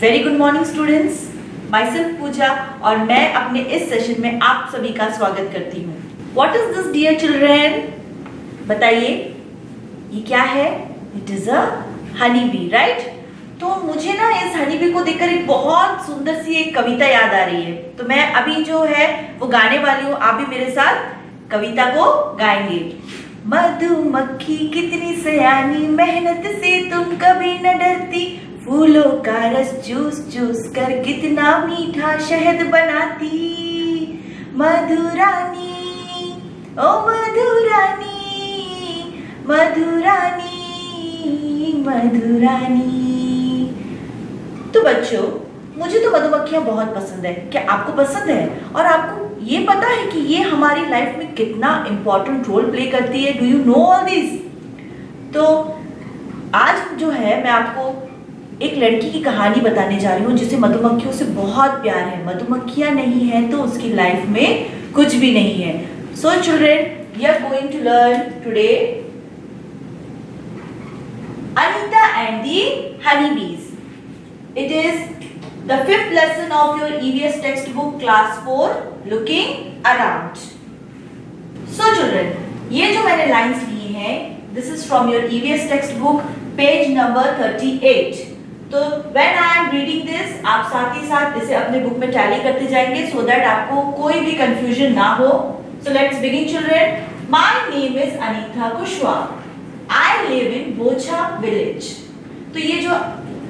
Very good morning students, myself Pooja और मैं अपने इस सेशन में आप सभी का स्वागत करती हूँ। What is this dear children? बताइए ये क्या है? It is a honey bee, right? तो मुझे ना इस हनी बी को देखकर एक बहुत सुंदर सी एक कविता याद आ रही है, तो मैं अभी जो है वो गाने वाली हूँ। आप भी मेरे साथ कविता को गाएंगे। मधुमक्खी कितनी सयानी, मेहनत से तुम कभी न डरती, फूलों का रस चूस चूस कर कितना मीठा शहद बनाती। मधुरानी ओ मधुरानी, मधुरानी मधुरानी। तो बच्चों, मुझे तो मधुमक्खियां बहुत पसंद है। क्या आपको पसंद है? और आपको ये पता है कि ये हमारी लाइफ में कितना इंपॉर्टेंट रोल प्ले करती है? Do you know all this? तो आज जो है मैं आपको एक लड़की की कहानी बताने जा रही हूँ जिसे मधुमक्खियों से बहुत प्यार है। मधुमक्खियां नहीं है तो उसकी लाइफ में कुछ भी नहीं है। So children, we are going to learn today Anita and the honeybees. It is the 5th lesson of your EVS textbook class 4 looking around. So children, ये जो मैंने लाइंस ली हैं, this is from your EVS textbook page number 38. तो when I am reading this, आप साथ ही साथ इसे अपने बुक में टैली करते जाएंगे so that आपको कोई भी confusion ना हो. So let's begin children. My name is Anita Kushwaha. I live in Bocha village. तो ये जो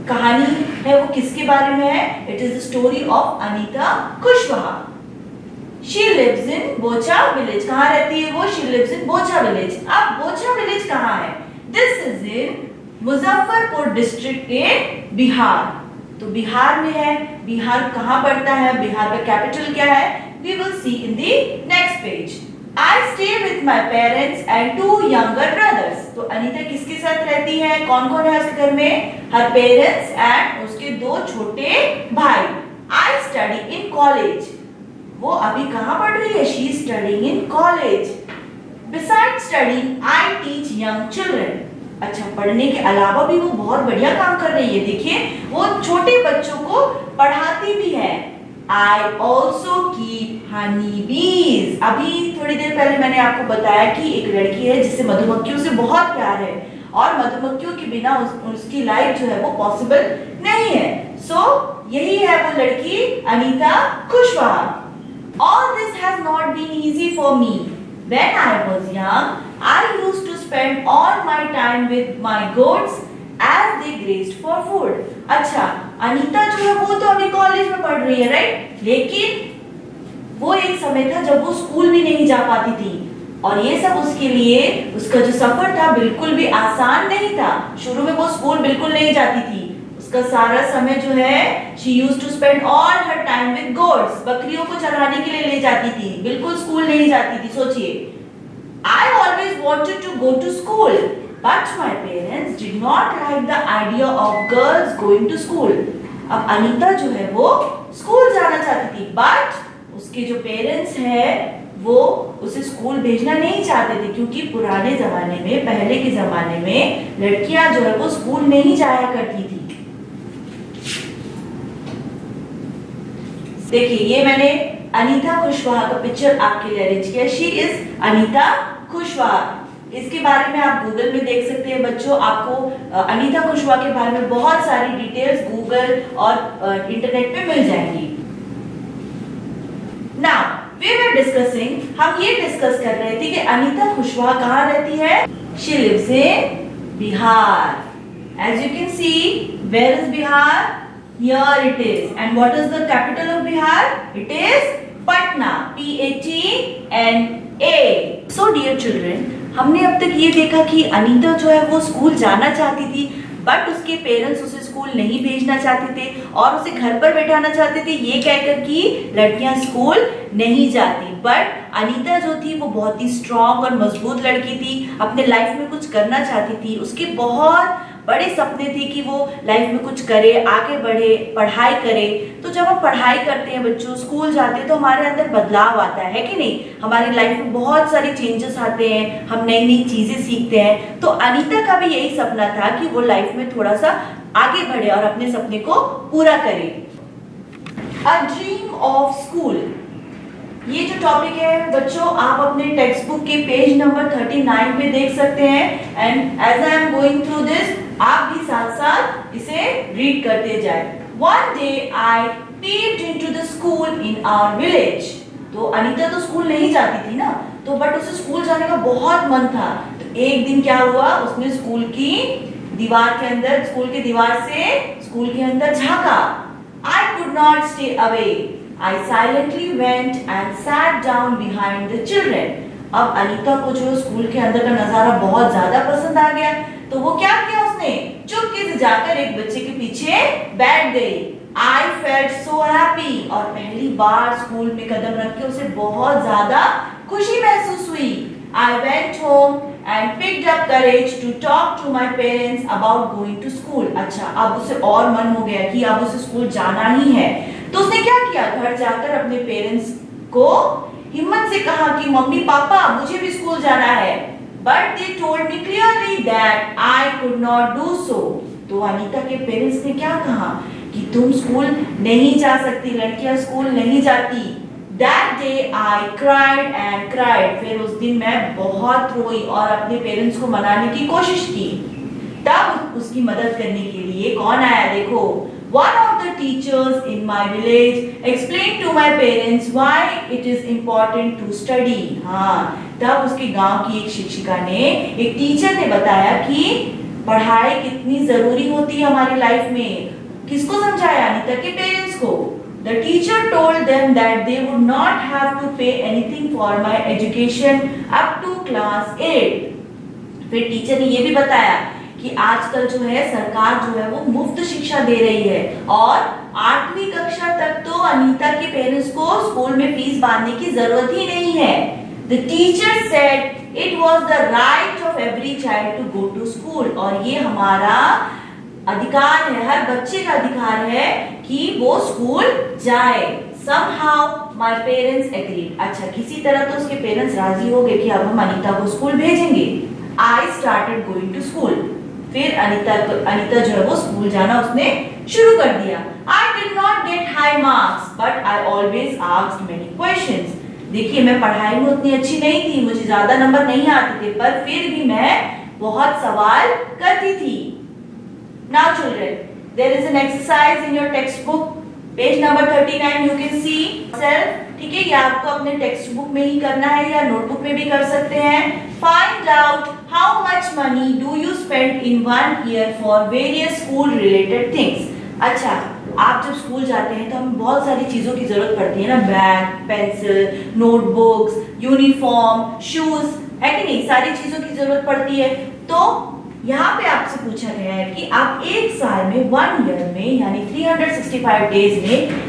कहानी है वो किसके बारे में है? It is the story of Anita Kushwaha. She lives in Bocha village. कहाँ रहती है वो? She lives in Bocha village. अब Bocha village कहाँ है? This is in Muzaffarpur district के बिहार। तो बिहार में है। बिहार कहाँ पड़ता है? बिहार का कैपिटल क्या है? We will see in the next page. I stay with my parents and 2 younger brothers. तो अनीता किसके साथ रहती है? कौन कौन है उसके घर में? Her parents and उसके 2 छोटे भाई। I study in college. वो अभी कहाँ पढ़ रही है? She is studying in college. Besides studying, I teach young children. अच्छा, पढ़ने के अलावा भी वो बहुत बढ़िया काम कर रही है। देखिए, वो छोटे बच्चों को पढ़ाती भी है। I also keep honey bees. अभी थोड़ी देर पहले मैंने आपको बताया कि एक लड़की है जिसे मधुमक्खियों से बहुत प्यार है और मधुमक्खियों के बिना उसकी लाइफ जो है वो पॉसिबल नहीं है। यही है वो लड़की Anita Kushwaha. All this has not been easy for me. When I was young, I used to spend all my time with my goats as they grazed for food. अच्छा, अनीता जो है वो तो अभी कॉलेज में पढ़ रही है, राइट? लेकिन वो एक समय था जब वो स्कूल भी नहीं जा पाती थी और ये सब उसके लिए उसका जो सफर था बिल्कुल भी आसान नहीं था। शुरू में वो स्कूल बिल्कुल नहीं जाती थी। उसका सारा समय जो है she used to spend all her time with goats. बकरियों को चराने के लिए ले जाती थी, बिल्कुल स्कूल नहीं जाती थी। सोचिए, I always wanted to go to school, but my parents did not like the idea of girls going to school. अब अनीता जो है वो स्कूल जाना चाहती थी, but उसके जो पेरेंट्स हैं वो उसे स्कूल भेजना नहीं चाहते थे क्योंकि पुराने जमाने में, पहले के जमाने में लड़कियां जो है वो स्कूल नहीं जाया करती थी। देखिए, ये मैंने अनीता कुशवाहा का पिक्चर आपके लिए अरेंज किया। She is Anita Kushwaha. इसके बारे में आप गूगल में देख सकते हैं बच्चों। आपको अनीता कुशवाहा के बारे में बहुत सारी डिटेल्स गूगल और इंटरनेट पे मिल जाएंगी। नाउ वी वर डिस्कसिंग, हम ये डिस्कस कर रहे थे कि अनीता कुशवाहा कहाँ रहती है? She lives in Bihar. As you can see, where is Bihar? Here it is. And what is the capital of Bihar? It is Patna. P-A-T-N-A. So dear children, हमने अब तक ये देखा कि अनीता जो है वो स्कूल जाना चाहती थी, बट उसके पेरेंट्स उसे स्कूल नहीं भेजना चाहते थे और उसे घर पर बैठाना चाहते थे, ये कहकर कि लड़कियां स्कूल नहीं जाती। बट अनीता जो थी वो बहुत ही स्ट्रॉन्ग और मजबूत लड़की थी, अपने लाइफ में कुछ करना चाहती थी। उसके बहुत बड़े सपने थे कि वो लाइफ में कुछ करे, आगे बढ़े, पढ़ाई करे। तो जब हम पढ़ाई करते हैं बच्चों, स्कूल जाते हैं, तो हमारे अंदर बदलाव आता है कि नहीं? हमारी लाइफ में बहुत सारे चेंजेस आते हैं, हम नई नई चीजें सीखते हैं। तो अनीता का भी यही सपना था कि वो लाइफ में थोड़ा सा आगे बढ़े और अपने सपने को पूरा करे। अ ड्रीम ऑफ स्कूल, ये जो टॉपिक है बच्चों आप अपने टेक्स्ट बुक के पेज नंबर 39 पे देख सकते हैं। And as I am going through this, आप भी साथ साथ इसे रीड करते जाए। One day I peeped into the school in our village। तो अनीता तो स्कूल नहीं जाती थी ना, तो बट उसे स्कूल जाने का बहुत मन था। तो एक दिन क्या हुआ, उसने स्कूल की दीवार के अंदर, स्कूल की दीवार से स्कूल के अंदर झांका। I could not stay away। I silently went and sat down behind the children। अब अनीता को जो स्कूल के अंदर का नजारा बहुत ज्यादा पसंद आ गया, तो वो क्या किया, उसने चुपके से जाकर एक बच्चे के पीछे बैठ गई। I felt so happy। और पहली बार स्कूल में कदम रख के उसे बहुत ज्यादा खुशी महसूस हुई। I went home and picked up courage to talk to my parents about going to school। अच्छा, अब उसे और मन हो गया कि अब उसे स्कूल जाना ही है। तो उसने क्या किया, घर जाकर अपने पेरेंट्स को हिम्मत से कहा कि मम्मी पापा मुझे भी स्कूल जाना है। But they told me clearly that I could not do so। तो अनीता के पेरेंट्स ने क्या कहा कि तुम स्कूल नहीं जा सकती, लड़कियां स्कूल नहीं जाती। That day I cried and cried। फिर उस दिन मैं बहुत रोई और अपने पेरेंट्स को मनाने की कोशिश की। तब उसकी मदद करने के लिए कौन आया, देखो, one of the teachers in my village explained to my parents why it is important to study। हाँ, तब उसके गांव की एक शिक्षिका ने, एक टीचर ने बताया कि पढ़ाई कितनी जरूरी होती है हमारी लाइफ में। किसको समझाया, अनीता के पेरेंट्स को। The teacher told them that they would not have to pay anything for my education up to class 8। फिर टीचर ने ये भी बताया कि आजकल जो है सरकार जो है वो मुफ्त शिक्षा दे रही है और 8वीं कक्षा तक तो अनीता के पेरेंट्स को स्कूल में फीस बांधने की जरूरत ही नहीं है। The teacher said it was the right of every child to go to school। और ये हमारा अधिकार है, हर बच्चे का अधिकार है कि वो स्कूल जाए। Somehow my parents agreed। अच्छा, किसी तरह तो उसके पेरेंट्स राजी हो गए कि अब हम अनीता को स्कूल भेजेंगे। I started going to school। फिर अनीता जो है वो स्कूल जाना उसने शुरू कर दिया। I did not get high marks but I always asked many questions। देखिए, मैं पढ़ाई में उतनी अच्छी नहीं थी, मुझे ज्यादा नंबर नहीं आते थे, पर फिर भी मैं बहुत सवाल करती थी। Now children, there is an exercise in your textbook, page number 39। You can see yourself। ठीक है, ये आपको अपने टेक्स्ट बुक में ही करना है या नोटबुक में भी कर सकते हैं। Find out how much money do you spend in 1 year for various school related things। अच्छा, आप जब स्कूल जाते हैं तो हमें बहुत सारी चीजों की जरूरत पड़ती है ना, bag, pencil, notebooks, uniform, shoes, है कि नहीं, सारी चीजों की जरूरत पड़ती है। तो यहाँ पे आपसे पूछा गया है कि आप एक साल में, 1 ईयर में, यानी 365 डेज में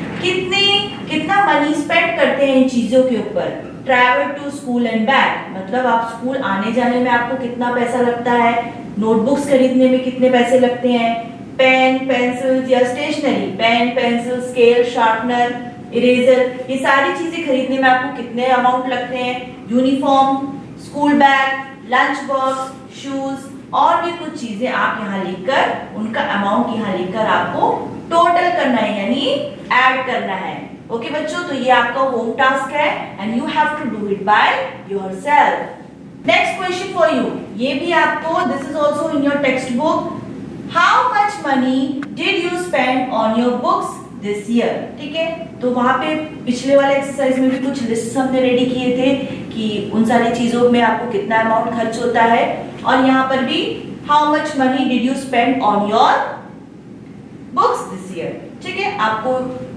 कितना मनी स्पेंड करते हैं इन चीजों के ऊपर। Travel to school and back, मतलब आप स्कूल आने जाने में आपको कितना पैसा लगता है, नोटबुक्स खरीदने में कितने पैसे लगते हैं, पेन, पेंसिल या stationery, pen, pencil, scale, sharpener, eraser, ये सारी चीजें खरीदने में आपको कितने अमाउंट लगते हैं, uniform, school bag, lunch box, shoes और भी कुछ चीजें आप यहाँ लिखकर, उनका अमाउंट यहाँ लिखकर आपको टोटल करना है, यानी ऐड करना है। ओके बच्चों, तो ये आपका होम टास्क है and you have to do it by yourself. Next question for you, ये भी आपको, this is also in your text book. How much money did you spend on your books this year. ठीक है, तो वहां पे पिछले वाले एक्सरसाइज में भी कुछ लिस्ट हमने रेडी किए थे कि उन सारी चीजों में आपको कितना अमाउंट खर्च होता है, और यहाँ पर भी how much money did you spend on your books this year. ठीक है, आपको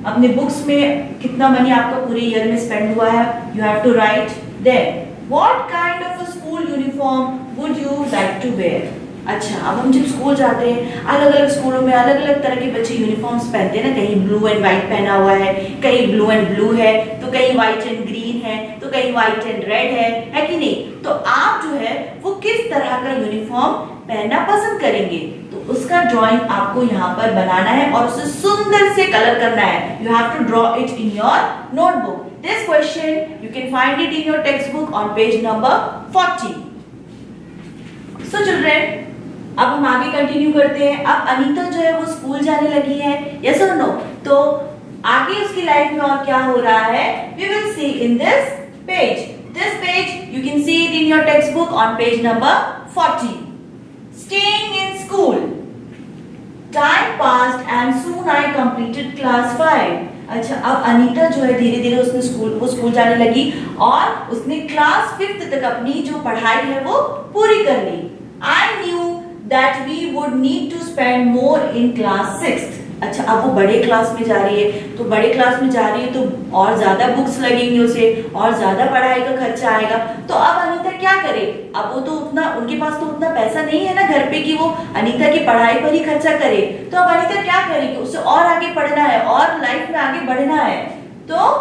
अपने बुक्स में कितना मनी आपका पूरे ईयर में स्पेंड हुआ है, you have to write. Then what kind of a school uniform would you like to wear. अच्छा, अब हम जब स्कूल जाते हैं, अलग अलग स्कूलों में अलग अलग तरह के बच्चे यूनिफॉर्म्स पहनते हैं ना, कहीं ब्लू एंड व्हाइट पहना हुआ है, कहीं ब्लू एंड ब्लू है, तो कहीं व्हाइट एंड ग्रीन है, तो कहीं व्हाइट एंड रेड है कि नहीं। तो आप जो है वो किस तरह का यूनिफॉर्म पहनना पसंद करेंगे, तो उसका ड्राइंग आपको यहाँ पर बनाना है और उसे सुंदर से कलर करना है। You have to draw it in your notebook. This question you can find it in your text book on page number 40। So children, अब हम आगे कंटिन्यू करते हैं। अब अनीता जो है वो स्कूल जाने लगी है, यस और नो? तो आगे उसकी लाइफ में और क्या हो रहा है, we will see in this page. This page you can see it in your text book on page number 40। Staying in school. Time passed and soon I completed class 5. अच्छा, अब अनीता जो है धीरे धीरे उसने स्कूल जाने लगी और उसने क्लास 5th तक अपनी जो पढ़ाई है वो पूरी कर ली। I knew that we would need to spend more in class 6th. अच्छा, अब वो बड़े क्लास में जा रही है, तो बड़े क्लास में जा रही है तो और ज्यादा बुक्स लगेंगी उसे और ज्यादा पढ़ाई का खर्चा आएगा। तो अब अनीता क्या करे? अब वो तो उतना, उनके पास तो उतना पैसा नहीं है ना घर पे कि वो अनीता की पढ़ाई पर ही खर्चा करे। तो अब अनीता क्या करेगी? उसे और आगे पढ़ना है और लाइफ में आगे बढ़ना है। तो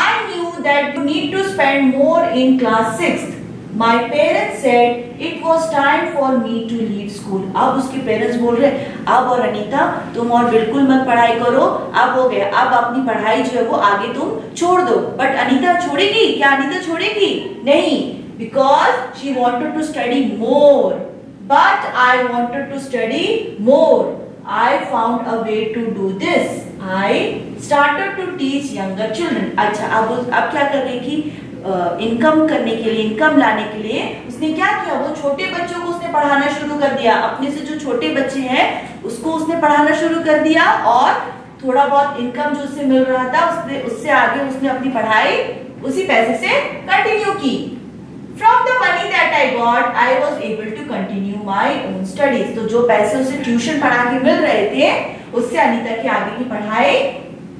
I knew that you need to spend more in class 6th. My parents said it was time for me to leave school. अब उसके पेरेंट्स बोल रहे अब और अनीता तुम और बिल्कुल मत पढ़ाई करो, अब हो गया, अब अपनी पढ़ाई जो है वो आगे तुम छोड़ दो। बट अनीता छोड़ेगी क्या? अनीता छोड़ेगी नहीं, because she wanted to study more. But I wanted to study more. I found a way to do this. I started to teach younger children. अच्छा, अब क्या कर रही थी? इनकम करने के लिए, इनकम लाने के लिए उसने क्या किया? वो छोटे बच्चों को उसने पढ़ाना शुरू कर दिया। अपने से जो छोटे बच्चे हैं उसको उसने पढ़ाना शुरू कर दिया और थोड़ा बहुत इनकम जो उससे मिल रहा था उससे आगे उसने अपनी पढ़ाई उसी पैसे से कंटिन्यू की। From the money that I got, I was able to continue my own studies. तो जो पैसे उसे ट्यूशन पढ़ा के मिल रहे थे उससे अनीता की आगे की पढ़ाई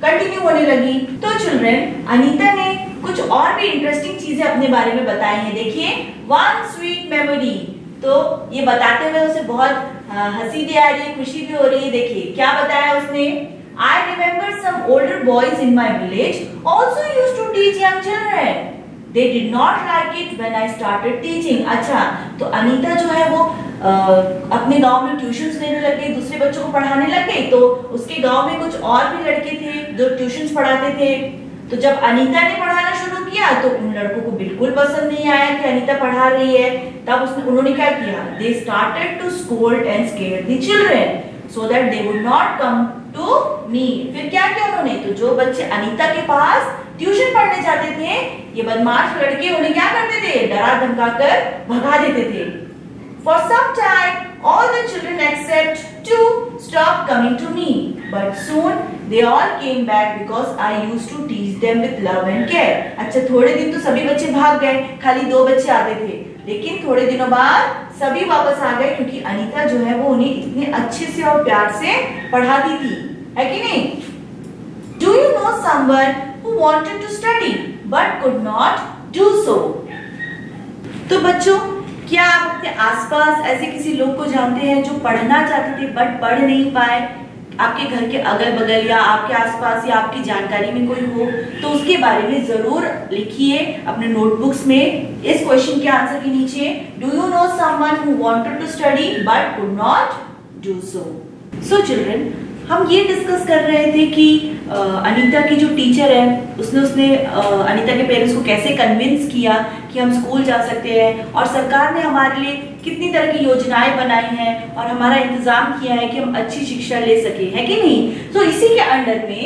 कंटिन्यू होने लगी। तो चिल्ड्रन, अनीता ने कुछ और भी इंटरेस्टिंग चीजें अपने बारे में बताई हैं। देखिए, वन स्वीट मेमोरी। तो ये बताते हुए उसे बहुत हंसी भी आ रही है, खुशी भी हो रही है। देखिए क्या बताया उसने। I remember some older boys in my village also used to teach young children. They did not like it when I started teaching. अच्छा, तो अनीता जो है वो अपने गांव में ट्यूशन्स लेने लग गई, दूसरे बच्चों को पढ़ाने लग गई। तो उसके गांव में कुछ और भी लड़के थे जो ट्यूशन्स पढ़ाते थे। तो जब अनीता ने पढ़ाना शुरू किया तो उन लड़कों को बिल्कुल पसंद नहीं आया कि अनीता पढ़ा रही है। तब उन्होंने क्या किया? They started to scold and scare the children so that they would not come to me. फिर क्या किया उन्होंने? तो जो बच्चे अनीता के पास ट्यूशन पढ़ने जाते थे, ये बदमाश लड़के उन्हें क्या करते थे? डरा धमका कर भगा देते थे। For some time, all the children except 2 stopped coming to me, but soon they all came back because I used to teach them with love and care. अच्छा, थोड़े दिन तो सभी बच्चे भाग गए, खाली 2 बच्चे आते थे, लेकिन थोड़े दिनों बाद सभी वापस आ गए क्योंकि अनीता जो है वो उन्हें इतने अच्छे से और प्यार से पढ़ाती थी, है कि नहीं? Do you know someone who wanted to study but could not do so? तो बच्चों, क्या आप अपने आसपास ऐसे किसी लोग को जानते हैं जो पढ़ना चाहते थे बट पढ़ नहीं पाए? आपके घर के अगल बगल या आपके आसपास या आपकी जानकारी में कोई हो तो उसके बारे में जरूर लिखिए अपने नोटबुक्स में इस क्वेश्चन के आंसर के नीचे। Do you know someone who wanted to study but could not do so? So children, हम ये डिस्कस कर रहे थे कि अनीता की जो टीचर है उसने अनीता के पेरेंट्स को कैसे कन्विंस किया कि हम स्कूल जा सकते हैं, और सरकार ने हमारे लिए कितनी तरह की योजनाएं बनाई हैं और हमारा इंतजाम किया है कि हम अच्छी शिक्षा ले सके, है कि नहीं? तो इसी के अंडर में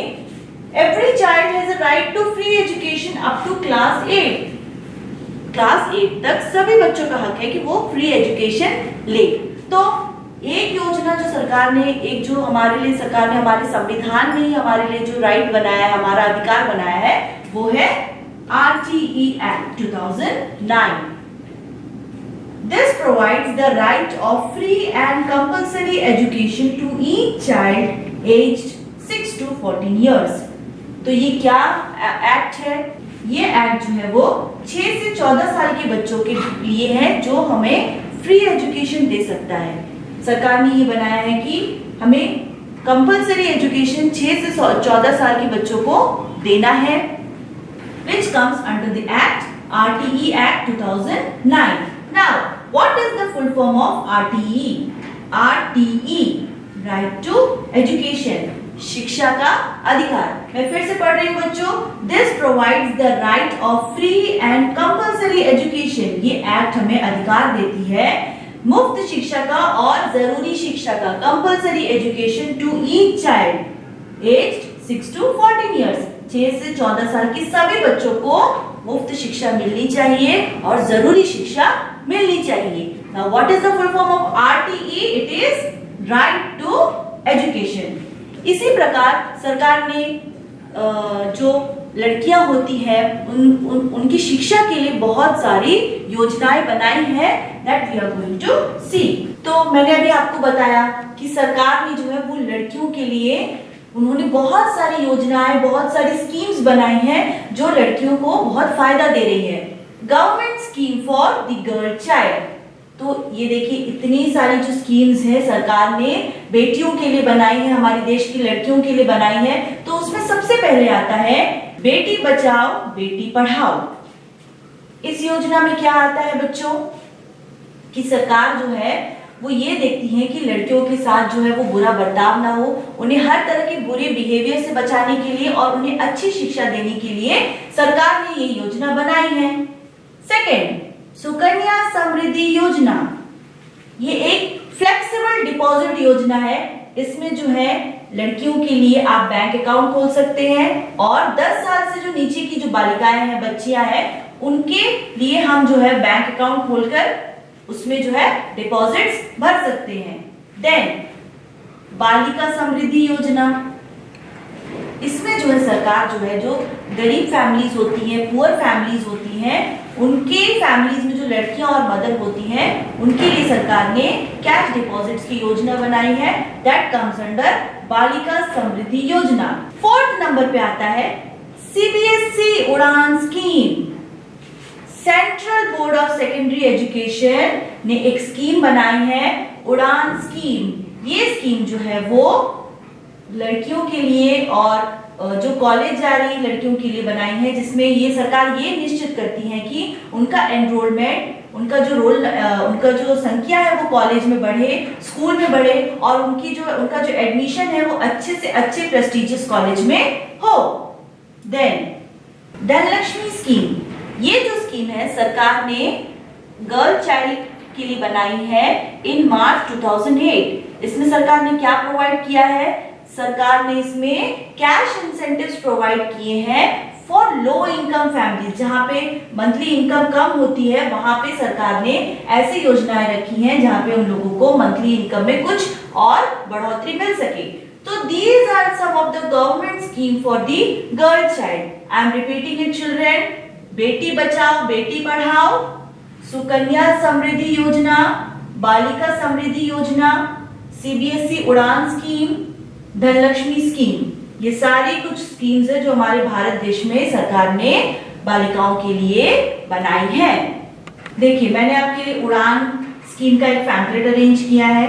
every child has a right to free education up to class 8। Class 8 तक सभी बच्चों का हक है कि वो फ्री एजुकेशन ले। तो एक योजना जो सरकार ने, एक जो हमारे लिए सरकार ने हमारे संविधान में ही हमारे लिए जो राइट बनाया है, हमारा अधिकार बनाया है, वो है RTE Act 2009. This provides the right of free and compulsory education to each child aged 6 to 14 years. तो ये क्या एक्ट है? ये एक्ट जो है वो 6 से 14 साल के बच्चों के लिए है जो हमें फ्री एजुकेशन दे सकता है। सरकार ने ये बनाया है कि हमें कंपलसरी एजुकेशन 6 से 14 साल के बच्चों को देना है, which comes under the Act RTE Act 2009. Now, what is the full form of RTE? RTE, Right to Education, शिक्षा का अधिकार। मैं फिर से पढ़ रही हूँ बच्चों। This provides the right of free and compulsory education. ये एक्ट हमें अधिकार देती है मुफ्त शिक्षा का और जरूरी शिक्षा का, compulsory education to each child age 6 to 14 years, 6 से 14 साल के सभी बच्चों को मुफ्त शिक्षा मिलनी चाहिए और जरूरी शिक्षा मिलनी चाहिए। Now what is the full form of RTE? It is right to education। इसी प्रकार सरकार ने जो लड़कियां होती हैं उनकी शिक्षा के लिए बहुत सारी योजनाएं बनाई हैं that we are going to see। तो मैंने अभी आपको बताया कि सरकार ने जो है वो लड़कियों के लिए उन्होंने बहुत सारी योजनाएं, बहुत सारी स्कीम्स बनाई हैं जो लड़कियों को बहुत फायदा दे रही है। Government scheme for the girl child, तो ये देखिए इतनी सारी जो स्कीम्स हैं सरकार ने बेटियों के लिए बनाई है, हमारे देश की लड़कियों के लिए बनाई है। तो उसमें सबसे पहले आता है बेटी बचाओ बेटी पढ़ाओ। इस योजना में क्या आता है बच्चों कि सरकार जो है वो ये देखती है कि लड़कियों के साथ जो है वो बुरा बर्ताव ना हो, उन्हें हर तरह के बुरे बिहेवियर से बचाने के लिए और उन्हें अच्छी शिक्षा देने के लिए सरकार ने ये योजना बनाई है। सेकेंड, सुकन्या समृद्धि योजना, ये एक फ्लेक्सिबल डिपॉजिट योजना है। इसमें जो है लड़कियों के लिए आप बैंक अकाउंट खोल सकते हैं और 10 साल से जो नीचे की जो बालिकाएं हैं, बच्चियां हैं, उनके लिए हम जो है बैंक अकाउंट खोलकर उसमें जो है डिपॉजिट्स भर सकते हैं। देन बालिका समृद्धि योजना, इसमें जो है सरकार जो है जो गरीब फैमिलीज होती हैं, पुअर फैमिलीज होती हैं, उनके फैमिलीज में जो लड़कियां और मदर होती हैं उनके लिए सरकार ने कैश डिपॉजिट्स की योजना बनाई है। दैट कम्स अंडर बालिका समृद्धि योजना। फोर्थ नंबर पे आता है CBSE उड़ान scheme. Central board of secondary education ने एक स्कीम बनाई है, उड़ान स्कीम। ये स्कीम जो है वो लड़कियों के लिए और जो कॉलेज जा रही लड़कियों के लिए बनाई है, जिसमें ये सरकार ये निश्चित करती है कि उनका एनरोलमेंट, उनका जो संख्या है वो कॉलेज में बढ़े, स्कूल में बढ़े और उनका जो एडमिशन है वो अच्छे से अच्छे प्रेस्टिजियस कॉलेज में हो। देन धनलक्ष्मी स्कीम, ये जो स्कीम है सरकार ने गर्ल चाइल्ड के लिए बनाई है इन मार्च 2008। इसमें सरकार ने क्या प्रोवाइड किया है? सरकार ने इसमें कैश इंसेंटिव्स प्रोवाइड किए हैं फॉर लो इनकम फैमिलीज। जहां पे मंथली इनकम कम होती है वहां पे सरकार ने ऐसी योजनाएं रखी हैं जहां पे उन लोगों को मंथली इनकम में कुछ और बढ़ोतरी मिल सके। तो these are some of the government scheme for the girl child. I am repeating it children. Beti Bachao Beti Padhao, Sukanya Samriddhi योजना, बालिका समृद्धि योजना, CBSE उड़ान स्कीम, धनलक्ष्मी स्कीम, ये सारी कुछ स्कीम्स है जो हमारे भारत देश में सरकार ने बालिकाओं के लिए बनाई है। देखिए मैंने आपके लिए उड़ान स्कीम का एक पैम्फलेट अरेंज किया है।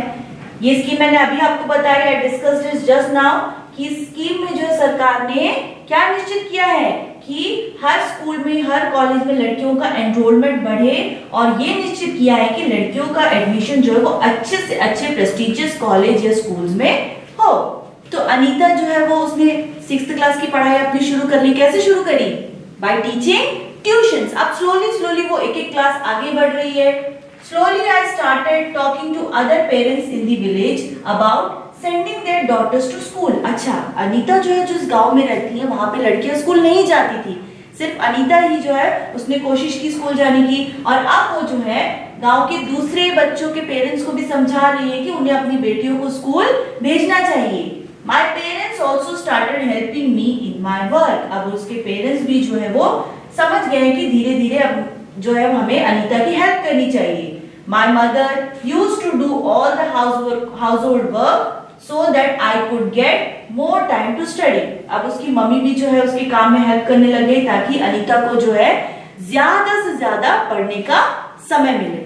ये स्कीम मैंने अभी आपको बताया, I discussed it just now, कि इस स्कीम में जो है सरकार ने क्या निश्चित किया है कि हर स्कूल में, हर कॉलेज में लड़कियों का एनरोलमेंट बढ़े और ये निश्चित किया है कि लड़कियों का एडमिशन जो है वो अच्छे से अच्छे प्रेस्टिजियस कॉलेज या स्कूल्स में हो। तो अनीता जो है वो उसने 6th क्लास की पढ़ाई अपनी शुरू कर ली। कैसे शुरू करी? By teaching tuitions. अब स्लोली वो एक क्लास आगे बढ़ रही है। Slowly I started talking to other parents in the village about sending their daughters to school. अच्छा, अनीता जो है जिस गांव में रहती है वहां पे लड़कियां स्कूल नहीं जाती थी, सिर्फ अनीता ही जो है उसने कोशिश की स्कूल जाने की। और अब वो जो है गांव के दूसरे बच्चों के पेरेंट्स को भी समझा रही है कि उन्हें अपनी बेटियों को स्कूल भेजना चाहिए। My parents also started helping me in my work। अब उसके पेरेंट्स भी जो है वो समझ गए कि धीरे धीरे अब जो है हमें अनीता की हेल्प करनी चाहिए। My mother used to do all the household work so that I could get more time to study। अब उसकी मम्मी भी जो है उसके काम में हेल्प करने लग गई ताकि अनीता को जो है ज्यादा से ज्यादा पढ़ने का समय मिले।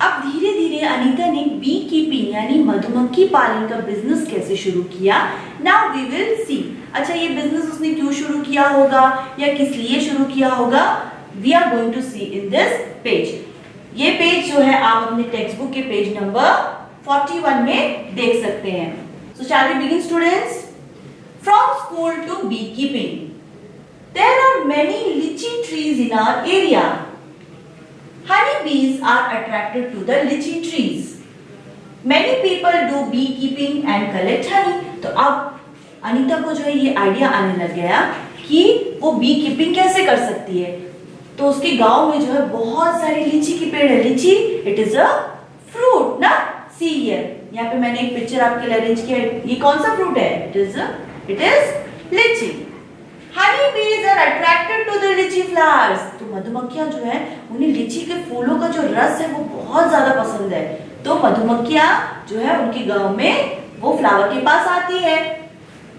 अब धीरे धीरे अनीता ने बी कीपिंग यानी मधुमक्खी पालन का बिजनेस कैसे शुरू किया, नाउ वी विल सी। अच्छा, ये बिजनेस उसने क्यों शुरू किया होगा या किस लिए शुरू किया होगा, we are going to see in this page. ये पेज जो है आप अपने टेक्स्ट बुक के पेज नंबर 41 में देख सकते हैं। So shall we begin students? From school to beekeeping, there are many litchi trees in our area. Honeybees are attracted to the lychee trees. Many people do beekeeping and collect honey. तो अब अनीता को जो है ये idea आने लग गया कि वो बी कीपिंग कैसे कर सकती है। तो उसके गांव में जो है बहुत सारे लीची के पेड़ है। लीची इट इज अ फ्रूट ना, सी हियर, यहाँ पे मैंने एक पिक्चर आपके लिए अरेंज किया है। ये कौन सा फ्रूट है? इट इज लीची। Honey bees are attracted to the लीची फ्लावर्स। तो मधुमक्खियां जो है उन्हें लीची के फूलों का जो रस है वो बहुत ज्यादा पसंद है। तो मधुमक्खियां जो है उनके गांव में वो फ्लावर के पास आती है।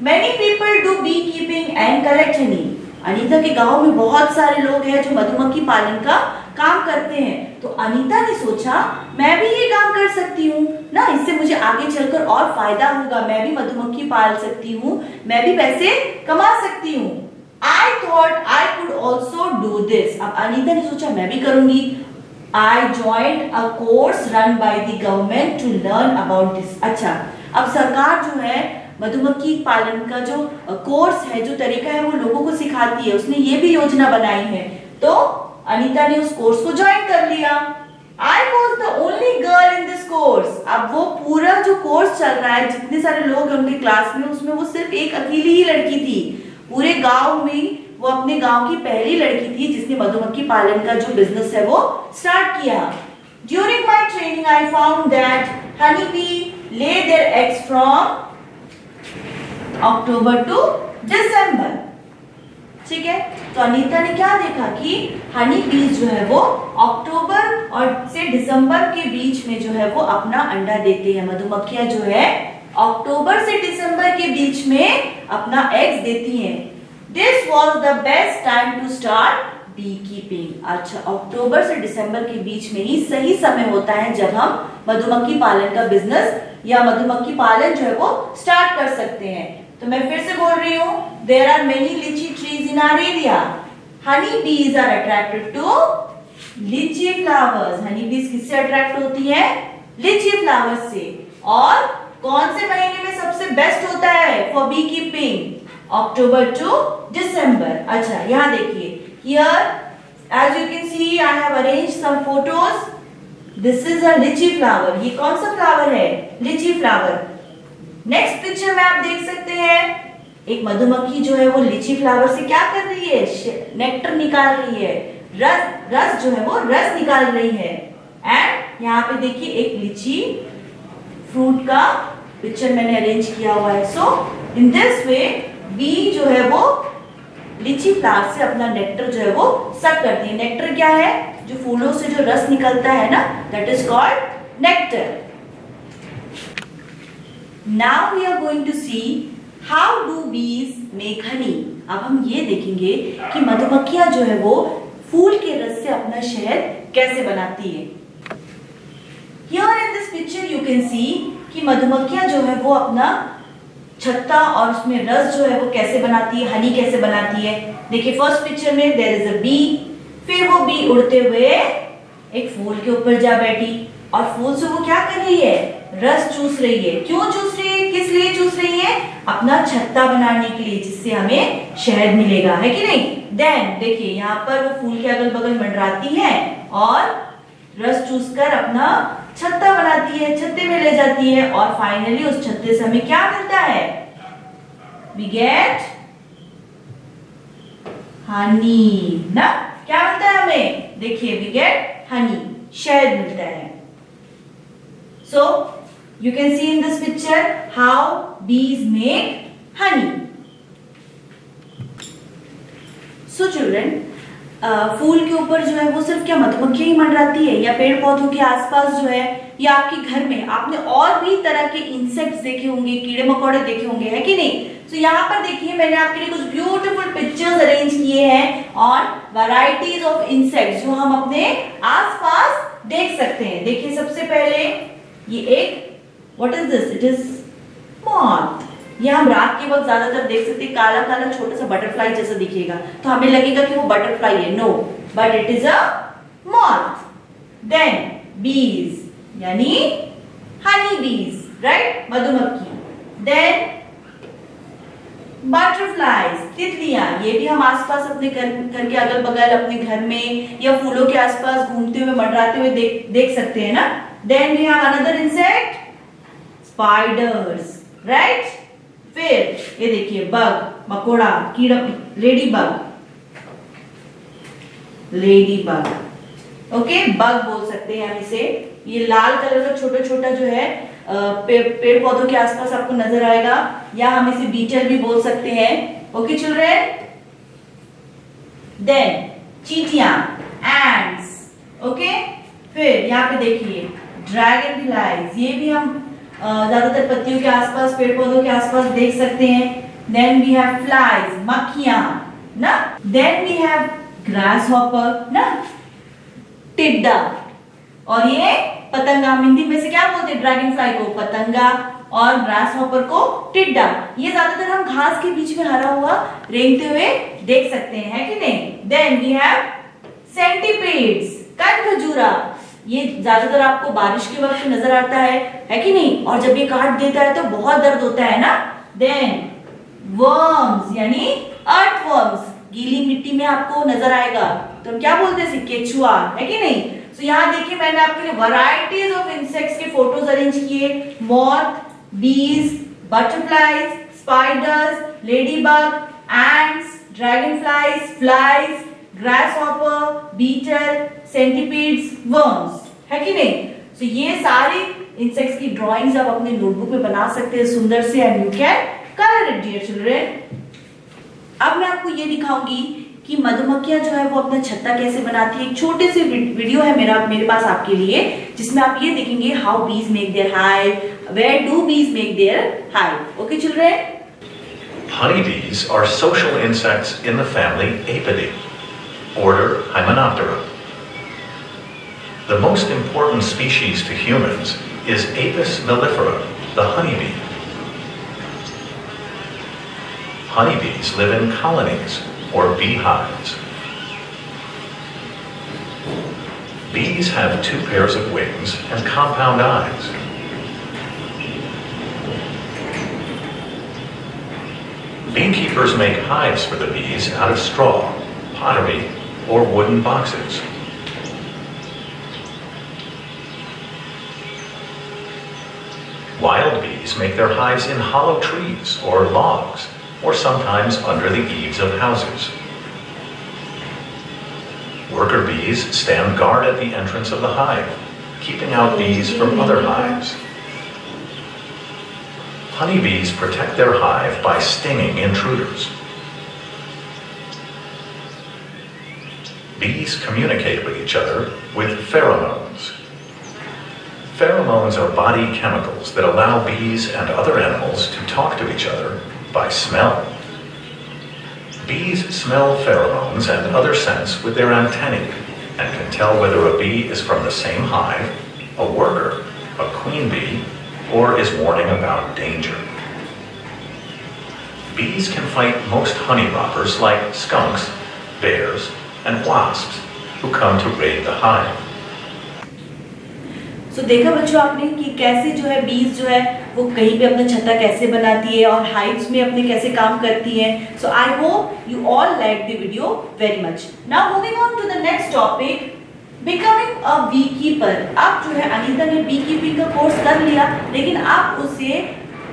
Many people do beekeeping and collect honey. Anita के गांव में बहुत सारे लोग हैं जो मधुमक्खी पालन का काम करते हैं। तो अनीता ने सोचा मैं भी ये काम कर सकती हूँ ना, इससे मुझे आगे चलकर और फायदा होगा, मैं भी मधुमक्खी पाल सकती हूँ, मैं भी पैसे कमा सकती हूँ। I thought I could also do this. अब अनीता ने सोचा मैं भी करूंगी। I joined a course run by the government to learn about this. अच्छा, अब सरकार जो है मधुमक्खी पालन का जो कोर्स है, जो तरीका है, वो लोगों को सिखाती है। उसने ये भी योजना बनाई है। तो अनीता ने उस कोर्स को ज्वाइन कर लिया। I was the only girl in this course. अब वो पूरा जो कोर्स चल रहा है, जितने सारे लोग हैं उनके क्लास में, उसमें वो सिर्फ एक अकेली ही लड़की थी। पूरे गांव में वो अपने गांव की पहली लड़की थी जिसने मधुमक्खी पालन का जो बिजनेस है वो स्टार्ट किया। During my training, I found that honeybee lay their eggs from October to December. ठीक है, तो अनीता ने क्या देखा कि हनी बीज जो है वो अक्टूबर और से दिसंबर के बीच में जो है वो अपना अंडा देते हैं। मधुमक्खियां जो है अक्टूबर से दिसंबर के बीच में अपना एग्स देती हैं। This was the best time to start bee keeping. अच्छा, अक्टूबर से दिसंबर के बीच में ही सही समय होता है जब हम मधुमक्खी पालन का बिजनेस या मधुमक्खी पालन जो है वो स्टार्ट कर सकते हैं। तो मैं फिर से बोल रही हूँ, there are many litchi trees in our area. Honey bees are attracted to litchi flowers. Honey bees किससे अट्रैक्ट होती है? लीची फ्लावर्स से। और कौन से महीने में सबसे बेस्ट होता है for beekeeping? October to December. अच्छा, यहाँ देखिए, here as you can see I have arranged some photos. This is a lychee flower. ये कौन सा फ्लावर है? लीची फ्लावर। नेक्स्ट पिक्चर में आप देख सकते हैं एक मधुमक्खी जो है वो लीची फ्लावर से क्या कर रही है? नेक्टर निकाल रही है, रस जो है वो रस निकाल रही है। एंड यहाँ पे देखिए एक लीची फ्रूट का पिक्चर मैंने अरेंज किया हुआ है। सो इन दिस वे बी जो है वो लीची फ्लावर से अपना नेक्टर जो है वो सक करती है। नेक्टर क्या है? जो फूलों से जो रस निकलता है ना, that is called nectar. Now we are going to see how do bees make honey. अब हम ये देखेंगे कि मधुमक्खियां जो है वो फूल के रस से अपना शहद कैसे बनाती है। Here in this picture you can see कि मधुमक्खियां जो है वो अपना छत्ता और उसमें रस जो है वो कैसे बनाती है, हनी कैसे बनाती है। देखिए फर्स्ट पिक्चर में देयर इज अ बी, फिर वो बी उड़ते हुए एक फूल के ऊपर जा बैठी और फूल से वो क्या कर रही है? रस चूस रही है। क्यों चूस रही है? किस लिए चूस रही है? अपना छत्ता बनाने के लिए, जिससे हमें शहद मिलेगा, है कि नहीं। देन देखिए यहाँ पर वो फूल के अगल बगल मंडराती है और रस चूस कर अपना छत्ता बनाती है, छत्ते में ले जाती है और फाइनली उस छत्ते से हमें क्या मिलता है? वी गेट हनी ना। क्या मिलता है हमें? देखिए वी गेट हनी, शहद मिलता है। So you can see in this picture how bees make honey. So children, फूल के ऊपर जो है वो सिर्फ क्या मधुमक्खियां ही मंडराती है, या पेड़ पौधों के आसपास जो है, या आपके घर में आपने और भी तरह के इंसेक्ट्स देखे होंगे, कीड़े मकोड़े देखे होंगे, है कि नहीं। तो यहाँ पर देखिए मैंने आपके लिए कुछ ब्यूटीफुल पिक्चर्स अरेंज किए हैं ऑन वैरायटीज ऑफ इंसेक्ट्स जो हम अपने आसपास देख सकते हैं। देखिए सबसे पहले ये एक, what is this? It is moth. ये हम रात के वक्त ज्यादातर देख सकते हैं, काला काला छोटा सा बटरफ्लाई जैसा दिखेगा, तो हमें लगेगा कि वो बटरफ्लाई है। No, but it is a moth. Then bees यानी हनी बीज, राइट, मधुमक्खी। देन बटरफ्लाईज, तितलियां, ये भी हम आसपास अपने घर के अगल बगल अपने घर में या फूलों के आसपास घूमते हुए मंडराते हुए देख सकते हैं ना। Then we have another insect, spiders, right. फिर ये देखिए बग, मकोड़ा, कीड़ा, लेडी बग, ओके, बग बोल सकते हैं हम इसे। ये लाल कलर का छोटा छोटा जो है पेड़ पौधों के आसपास आपको नजर आएगा, या हम इसे बीटल भी बोल सकते हैं। Okay children. देन चींटियां, एंट्स, ओके। फिर यहाँ पे देखिए ड्रैगन फ्लाइज, ये भी हम ज्यादातर पत्तियों के आसपास, पेड़ पौधों के आसपास देख सकते हैं। देन वी हैव फ्लाइज, मक्खियां ना। Then we have grasshopper ना, टिड्डा, और ये पतंगा। हिंदी में से क्या बोलते हैं ड्रैगन फ्लाई को? पतंगा, और ग्रास हॉपर को टिड्डा। ये ज्यादातर हम घास के बीच में हरा हुआ रेंगते हुए देख सकते हैं, है कि नहीं। देन वी हैव सेंटीपीड्स, कनखजूरा, ये ज्यादातर आपको बारिश के वक्त नजर आता है कि नहीं, और जब ये काट देता है तो बहुत दर्द होता है ना। देन वर्म्स यानी अर्थवर्म्स, गीली मिट्टी में आपको नजर आएगा, तो हम क्या बोलते हैं? केचुआ, है कि नहीं। तो यहाँ देखिए मैंने आपके लिए वैरायटीज ऑफ इंसेक्ट्स के फोटोज अरेंज किए। Moth, bees, butterflies, spiders, ladybug, ants, dragonflies, flies, grasshopper, beetle, centipedes, worms, है कि नहीं। तो ये सारी इंसेक्ट्स की ड्राइंग्स आप अपने नोटबुक में बना सकते हैं सुंदर से, and you can colour it dear children. अब मैं आपको ये दिखाऊंगी कि मधुमक्खियां जो है वो अपना छत्ता कैसे बनाती है। एक छोटे से वीडियो है मेरे पास आपके लिए, जिसमें आप ये देखेंगे how bees make their hive, where do bees make their hive. Okay children. Honeybees are social insects in the family Apidae, order Hymenoptera. The most important species to humans is Apis mellifera, the honeybee. Honeybees live in colonies or beehives. Bees have two pairs of wings and compound eyes. Beekeepers make hives for the bees out of straw, pottery, or wooden boxes. Wild bees make their hives in hollow trees or logs, or sometimes under the eaves of houses. Worker bees stand guard at the entrance of the hive, keeping out bees from other hives. Honeybees protect their hive by stinging intruders. Bees communicate with each other with pheromones. Pheromones are body chemicals that allow bees and other animals to talk to each other by smell. Bees smell pheromones and other scents with their antennae and can tell whether a bee is from the same hive, a worker, a queen bee, or is warning about danger. Bees can fight most honey robbers like skunks, bears, and wasps who come to raid the hive. So, देखा बच्चों आपने कि कैसे जो है बीज जो है वो कहीं पे अपना छत्ता कैसे बनाती है और हाइव्स में अपने कैसे काम करती है। So I hope you all like the video very much. Now moving on to the next topic, becoming a beekeeper. अब जो है अनीता ने बी कीपिंग का कोर्स कर लिया, लेकिन अब उसे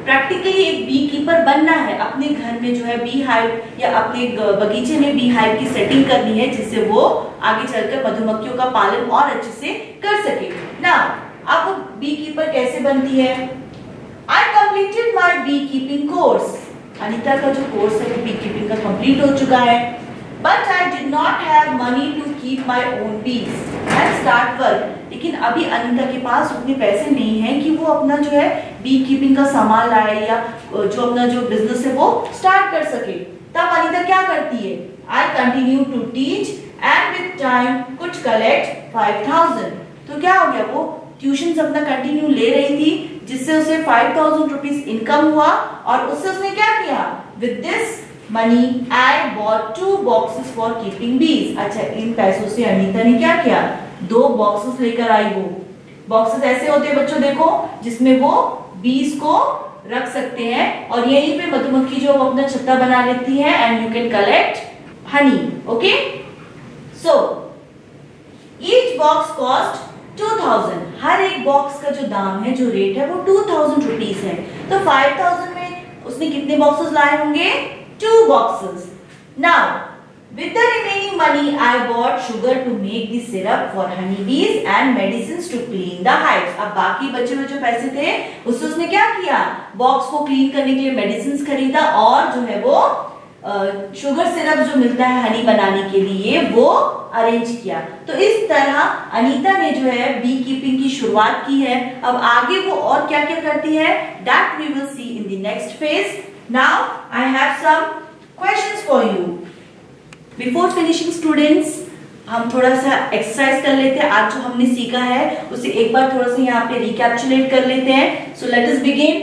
प्रैक्टिकली एक बी कीपर बनना है। अपने घर में जो है बी हाइव या अपने बगीचे में बी हाइव की सेटिंग करनी है, जिससे वो आगे चलकर मधुमक्खियों का पालन और अच्छे से कर सके। नाउ अब बी कीपर कैसे बनती है? I completed my bee keeping course. Anita का जो कोर्स है वो बी कीपिंग का कंप्लीट हो चुका है। But I did not have money to keep my own bees and start work. लेकिन अभी अनीता के पास उतने पैसे नहीं हैं कि वो अपना जो है बी कीपिंग का सामान लाए या जो अपना जो बिजनेस है वो स्टार्ट कर सके। तब अनीता क्या करती है? I continue to teach and with time could collect 5,000. तो क्या हो गया? वो ट्यूशन अपना कंटिन्यू ले रही थी, जिससे उसे 5,000 रुपीज इनकम हुआ, और उससे उसने क्या किया? With this money I bought 2 boxes for keeping bees. अच्छा, इन पैसों से अनीता ने क्या किया? 2 बॉक्सेस लेकर आई। वो बॉक्सेस ऐसे होते हैं बच्चों, देखो, जिसमें वो बीज को रख सकते हैं और यहीं पे मधुमक्खी जो अपना छत्ता बना लेती है and you can collect Honey. Okay, so each box cost 2000. हर एक बॉक्स का जो दाम है, जो रेट है, वो 2000 रुपीज है. तो 5000 में उसने कितने बॉक्सेस लाए होंगे? 2 boxes. Now, with the remaining money, I bought sugar to make the syrup for honeybees and medicines to clean the hives. अब बाकी बचे हुए जो पैसे थे, उससे उसने क्या किया? बॉक्स को क्लीन करने के लिए मेडिसिन खरीदा और जो है वो शुगर सिरप जो मिलता है हनी बनाने के लिए वो अरेंज किया. तो इस तरह अनीता ने जो है बी कीपिंग की शुरुआत की है. अब आगे वो और क्या क्या करती है, that we will see in the next phase. Now I have some questions for you. Before finishing students, हम थोड़ा सा एक्सरसाइज कर लेते हैं. आज जो हमने सीखा है उसे एक बार थोड़ा सा यहाँ पे रिकैप्चुलेट कर लेते हैं. So let us begin.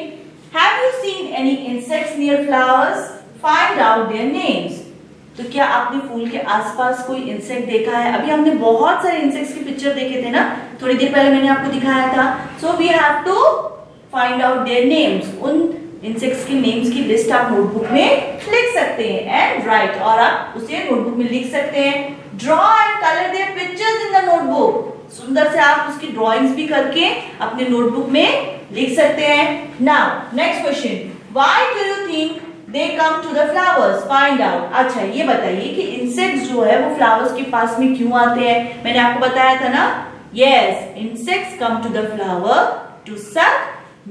Have you seen any insects near flowers? Find out their names. तो क्या आपने फूल के आसपास कोई इंसेक्ट देखा है? अभी हमने बहुत सारे इंसेक्ट्स की पिक्चर देखे थे ना, थोड़ी देर पहले मैंने आपको दिखाया था. So we have to find out their names. उन इंसेक्ट्स के नेम्स की लिस्ट आप नोटबुक में लिख सकते हैं एंड राइट, और आप उसे नोटबुक में लिख सकते हैं. Draw and colour their pictures in the notebook. सुंदर से आप उसकी ड्राइंग्स भी करके अपने नोटबुक में लिख सकते हैं. Now next question, why do you think they come to the flowers? Find out. अच्छा, ये बताइए कि इंसेक्ट्स जो है वो फ्लावर्स के पास में क्यों आते हैं? मैंने आपको बताया था ना. Yes, insects come to the flower to suck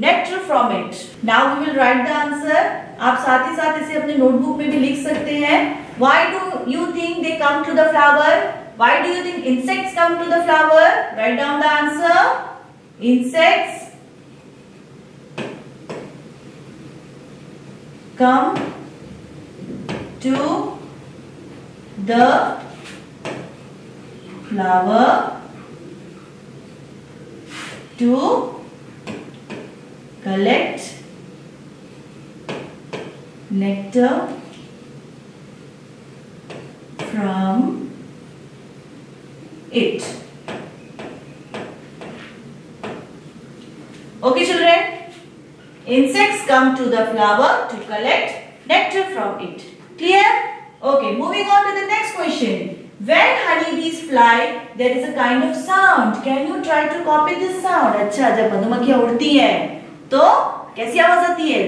nectar from it. Now we will write the answer. आप साथ ही साथ इसे अपने नोटबुक में भी लिख सकते हैं. Why do you think they come to the flower? Why do you think insects come to the flower? Write down the answer. Insects come to the flower to collect nectar from it. Okay, children? Insects come to the flower to collect nectar from it. Clear? Okay, moving on to the next question. When honeybees fly, there is a kind of sound. Can you try to copy this sound? अच्छा, जब मधुमक्खियां उड़ती हैं तो कैसी आवाज आती है?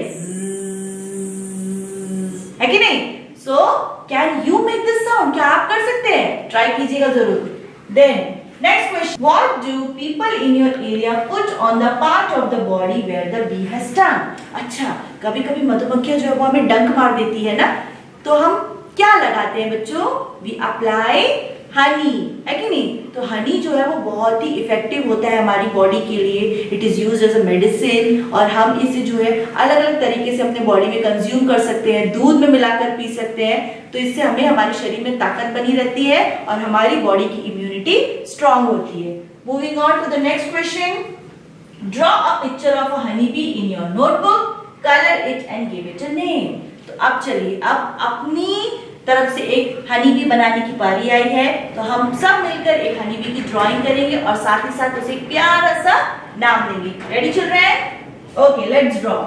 है कि नहीं? So, can you make this sound? क्या आप कर सकते हैं? Try कीजिएगा जरूर. Then, next question. What do people in your area put on the part of the body where the bee has stung? अच्छा, कभी-कभी मधुमक्खियां जो है वो हमें डंक मार देती है ना, तो हम क्या लगाते हैं बच्चों? We apply honey, है कि नहीं? तो हनी जो है वो बहुत ही इफेक्टिव होता है हमारी बॉडी के लिए. It is used as a medicine और हम इसे जो है अलग अलग तरीके से अपने बॉडी में कंज्यूम कर सकते हैं. दूध में मिलाकर पी सकते हैं. तो इससे हमें हमारे शरीर में ताकत बनी रहती है और हमारी बॉडी की इम्यूनिटी स्ट्रांग होती है. Moving on to the next question. Draw a picture of a honey bee in your notebook, colour it and give it a name. तो अब चलिए, अब अपनी तरफ से एक हनी बी बनाने की बारी आई है. तो हम सब मिलकर एक हनी बी की ड्राइंग करेंगे और साथ ही साथ उसे एक प्यारा सा नाम देंगे. Ready children? Okay, let's draw.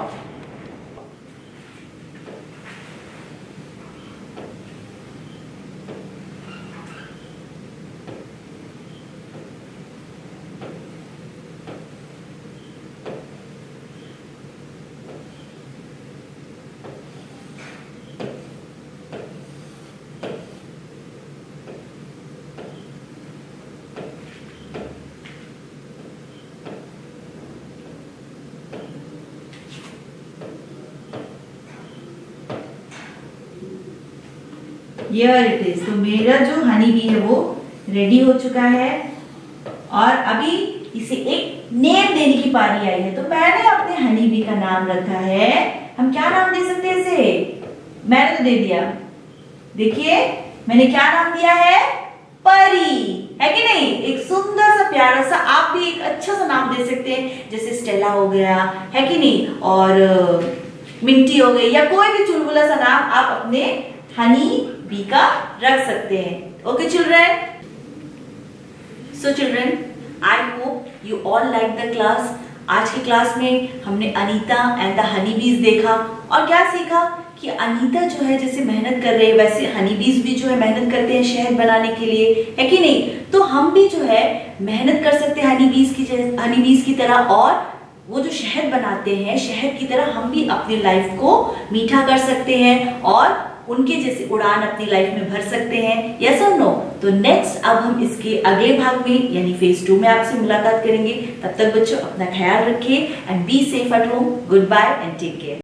Here it is. तो मेरा जो हनी बी है वो रेडी हो चुका है और अभी इसे एक नेम देने की पारी आई है. तो मैंने अपने हनी बी का नाम रखा है. हम क्या नाम दे सकते हैं इसे? मैंने तो दे दिया. देखिए मैंने क्या नाम दिया है? परी. है कि नहीं? एक सुंदर सा प्यारा सा. आप भी एक अच्छा सा नाम दे सकते हैं, जैसे स्टेला हो गया, है कि नहीं, और मिंटी हो गई, या कोई भी चुलबुला सा नाम आप अपने हनी बी का रख सकते हैं. Okay children? So children, I hope you all like the class. आज की क्लास में हमने अनीता एंड द हनी बीज देखा और क्या सीखा कि अनीता जो है जैसे मेहनत कर रही है वैसे हनी बीज भी जो है मेहनत करते हैं शहद बनाने के लिए, है कि नहीं? तो हम भी जो है मेहनत कर सकते हैं हनी बीज की तरह, और वो जो शहद बनाते हैं शहद की तरह हम भी अपनी लाइफ को मीठा कर सकते हैं और उनके जैसे उड़ान अपनी लाइफ में भर सकते हैं। यस और नो? तो नेक्स्ट अब हम इसके अगले भाग में यानी फेज 2 में आपसे मुलाकात करेंगे। तब तक बच्चों अपना ख्याल रखिए and be safe at home. Goodbye and take care.